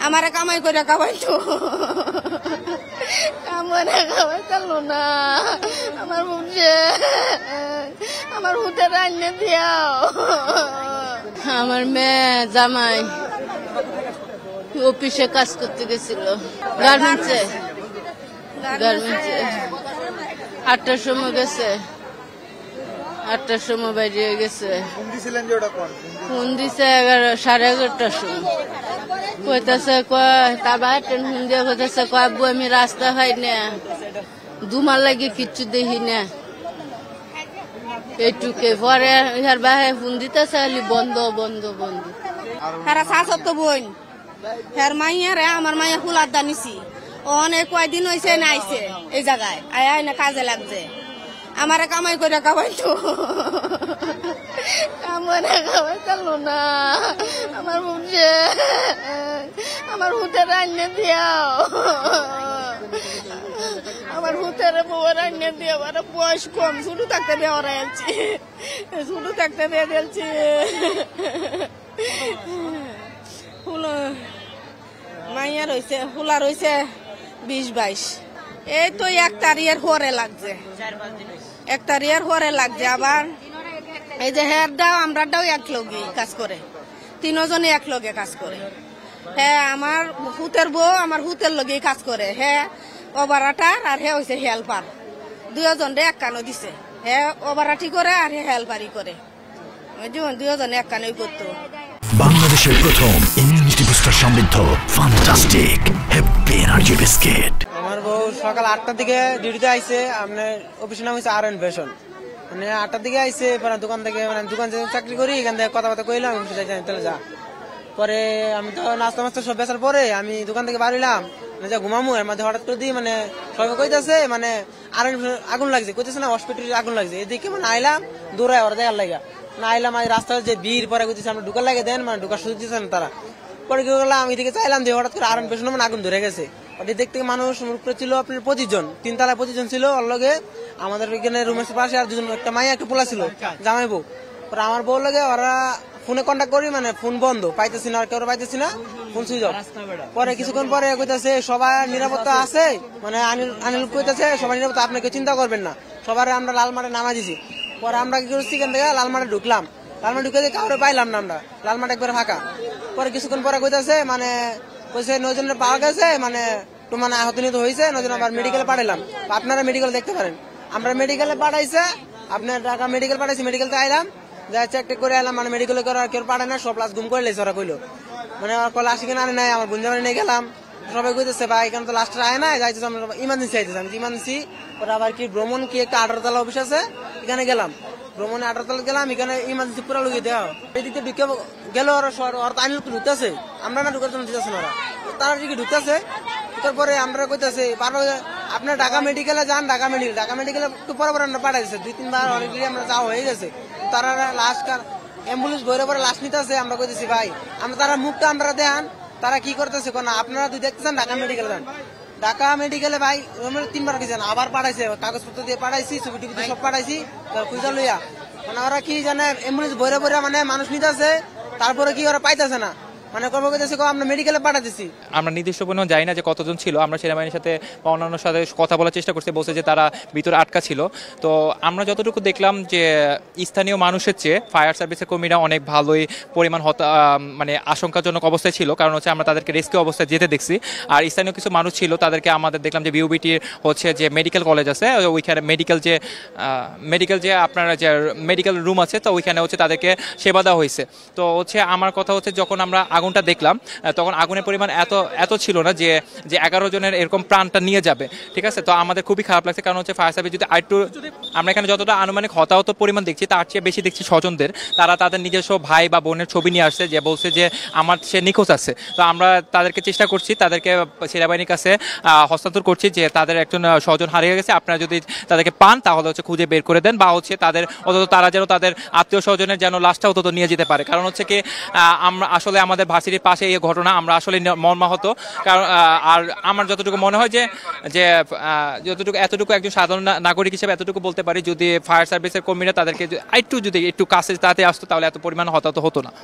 আমারে কামাই করে খাওয়াইতো, আমারে খাওয়াই চাললো না। আমার হুটে রান্না দিয়াও। আমার মেয়ে জামাই অফিসে কাজ করতে গেছিল, গার্মেন্টসে 8টার সময় গেছে, 8টার সময় বাইরে গেছে। ফোন দিছে 11:30টার সময়, কইতাছে কয় তারপর ফোন দিয়ে কইতাছে কয় আব্বু আমি রাস্তা খাই না, দুমার লাগে কিচ্ছু দেখি না। এইটুকে পরে ইহার বাহে ফোন দিতেছে বন্ধ বন্ধ বন্ধ। হ্যাঁ শাসক তো বোন, হ্যাঁ মাইয়া রে আমার মাইয়া ফুলার দানিছি, অনেক কয়দিন হয়েছে না আইছে এই জায়গায়, আয় না কাজে লাগছে। আমারে কামাই করে খাওয়াইতো, আমারে খাওয়াই চাললো না। আমার হুটে রান্না দিয়াও, আমার হুটের বউ রান্না দিয়ে আমার বয়স কম, শুরু থাকতে দেওয়া আছি, শুরু থাকতে দিয়ে দিয়েছি। মাইয়া রয়েছে ফুলা রয়েছে 20-22, এই তো 1 তারিখের হরে লাগছে, 1 তারিখের হরে লাগছে। আবার এই যে হেরটাও আমরাটাও এক লগে কাজ করে, 3 জনে এক লগে কাজ করে। হ্যাঁ আমার হুতের বউ আমার হুতের লগে কাজ করে, হ্যাঁ ওভারাটার আর হে হয়েছে হেল্পার, 2 জনে এক কানো দিছে। হ্যাঁ ওভারাটি করে আর হে হেল্পারি করে, 2 জনে এক কানোই করতো। বাংলাদেশের প্রথম ইমিউনিটি বুস্টার সমৃদ্ধ ফ্যান্টাস্টিক হ্যাপি এনার্জি বিস্কিট। আমার বউ সকাল 8টার দিকে ডিউটিতে আইছে, আপনার অফিসের নাম হচ্ছে আর.এন. ফ্যাশন। মানে 8টার দিকে আইছে, পরে দোকান থেকে মানে দোকান চাকরি করি, এখান থেকে কথাবার্তা কইলাম তাহলে যা। পরে আমি তো নাস্তা মাস্তা সব বেচার পরে আমি দোকান থেকে বাড়িলাম, যা ঘুমামু, এর মধ্যে হঠাৎ করে দিই মানে সবাই কইতেছে মানে আগুন লাগছে, কইতেছে না হসপিটালে আগুন লাগছে। এদিকে মানে আইলাম দৌড়ায় ওরা দেখার লাগা না, আইলাম এই রাস্তার যে ভিড়, পরে কইতেছে আমরা ঢুকার লাগে দেন, মানে ঢুকার সুযোগ দিচ্ছে না তারা। পরে কি করলাম, আমি দিকে চাইলাম যে হঠাৎ করে আর.এন. ফ্যাশন মানে আগুন ধরে গেছে। দেখতে মানুষ উপরে ছিল আপনার 25 জন, 3 তলায় 25 জন ছিল। ওর লগে আমাদের এখানে রুমের পাশে আর 2 জন, একটা মাইয়া একটা পোলা ছিল জামাই বউ। পরে আমার বউ লাগে ওরা ফোনে কন্ট্যাক্ট করি, মানে ফোন বন্ধ, পাইতেছি না, আর কেউ পাইতেছি না, ফোন সুইচ অফ। পরে কিছুক্ষণ পরে কইতাছে সবাই নিরাপত্তা আছে, মানে আনিল কইতাছে সবাই নিরাপত্তা, আপনি কেউ চিন্তা করবেন না, সবার আমরা লালমাটে নামা দিছি। পরে আমরা কি করছি, এখান থেকে লালমাটে ঢুকলাম, লালমাটে ঢুকে কাউরে পাইলাম না, আমরা লালমাটে একবারে ফাঁকা। পরে কিছুক্ষণ পরে কইতাছে মানে কইছে 9 জনের পাওয়া গেছে, মানে তো মানে আহত নিহত হয়েছে 9 জন, আবার মেডিকেলে পাঠাইলাম, আপনারা মেডিকেল দেখতে পারেন। আমরা মেডিকেলে পাঠাইছে, আপনার ঢাকা মেডিকেল পাঠাইছি, মেডিকেলতে আইলাম, যা চেক টেক করে এলাম, মানে মেডিকেলে করে কেউ পাঠায় না, সব লাশ গুম করে লেছে ওরা কইলো, মানে লাশ এখানে আনে নাই। আমার গুঞ্জামানি নিয়ে গেলাম, সবাই কইতেছে ভাই এখানে তো লাশটা আয় না, যাইতেছে আমরা ইমার্জেন্সি আইতেছে, আমি ইমার্জেন্সি। পরে আবার কি ভ্রমণ কি একটা 18তলা অফিস আছে, এখানে গেলাম, ভ্রমণে 18তলা গেলাম, এখানে ইমার্জেন্সি পুরো লুকিয়ে দেওয়া। এদিকে ঢুকে গেল ওরা, ওরা আইন ঢুকতেছে, আমরা না ঢুকার জন্য দিতেছে না ওরা, তারা ঠিকই ঢুকতেছে। তারপরে আমরা কইতেছে আপনার ঢাকা মেডিকেলে যান, ঢাকা মেডিকেলে একটু পরে আমরা পাঠাইছে 2-3 বার অলরেডি আমরা যাওয়া হয়ে গেছে। তারা লাশ অ্যাম্বুলেন্স ঘরে পরে লাশ নিতেছে, আমরা কইতেছি ভাই আমরা তারা মুখটা আমরা দেন, তারা কি করতেছে না, আপনারা তুই দেখতেছেন ঢাকা মেডিকেলে যান। ঢাকা মেডিকেলে ভাই 3 বার গেছেন, আবার পাঠাইছে, কাগজপত্র দিয়ে পাঠাইছি, ছবি টবি সব পাঠাইছি, খুঁজা লইয়া। মানে ওরা কি জানে অ্যাম্বুলেন্স ভরে ভরে মানে মানুষ নিতেছে, তারপরে কি ওরা পাইতেছে না, মানে আমরা মেডিকেলে পাঠাতেছি। আমরা নির্দিষ্ট পরিমাণ জানি না যে কতজন ছিল, আমরা সেনাবাহিনীর সাথে বা অন্যান্য সাথে কথা বলার চেষ্টা করছি, বলছে যে তারা ভিতরে আটকা ছিল। তো আমরা যতটুকু দেখলাম যে স্থানীয় মানুষের চেয়ে ফায়ার সার্ভিসের কর্মীরা অনেক ভালোই পরিমাণ মানে আশঙ্কাজনক অবস্থায় ছিল, কারণ হচ্ছে আমরা তাদেরকে রেস্কিউ অবস্থায় যেতে দেখছি। আর স্থানীয় কিছু মানুষ ছিল, তাদেরকে আমাদের দেখলাম যে বিউবিটির হচ্ছে যে মেডিকেল কলেজ আছে ওইখানে মেডিকেল যে আপনার যে মেডিকেল রুম আছে, তো ওইখানে হচ্ছে তাদেরকে সেবা দেওয়া হয়েছে। তো হচ্ছে আমার কথা হচ্ছে যখন আমরা আগুনটা দেখলাম তখন আগুনের পরিমাণ এত ছিল না যে 11 জনের এরকম প্রাণটা নিয়ে যাবে, ঠিক আছে। তো আমাদের খুবই খারাপ লাগছে, কারণ হচ্ছে ফায়ার সার্ভিস যদি আরেকটু, আমরা এখানে যতটা আনুমানিক হতাহত পরিমাণ দেখছি তার চেয়ে বেশি দেখছি স্বজনদের, তারা তাদের নিজস্ব ভাই বা বোনের ছবি নিয়ে আসছে, যে বলছে যে আমার সে নিখোঁজ আছে। তো আমরা তাদেরকে চেষ্টা করছি, তাদেরকে সেনাবাহিনীর কাছে হস্তান্তর করছি যে তাদের একজন স্বজন হারিয়ে গেছে, আপনারা যদি তাদেরকে পান তাহলে হচ্ছে খুঁজে বের করে দেন, বা হচ্ছে তাদের অন্তত তারা যেন তাদের আত্মীয় স্বজনের যেন লাশটা অন্তত নিয়ে যেতে পারে। কারণ হচ্ছে কি আমরা আসলে আমাদের ভার্সিটির পাশে এই ঘটনা, আমরা আসলে মর্মাহত। কারণ আর আমার যতটুকু মনে হয় যে এতটুকু একজন সাধারণ নাগরিক হিসেবে এতটুকু বলতে পারি, যদি ফায়ার সার্ভিসের কর্মীরা তাদেরকে একটু কাছে তাতে আসতো তাহলে এত পরিমাণ হতাহত হতো না।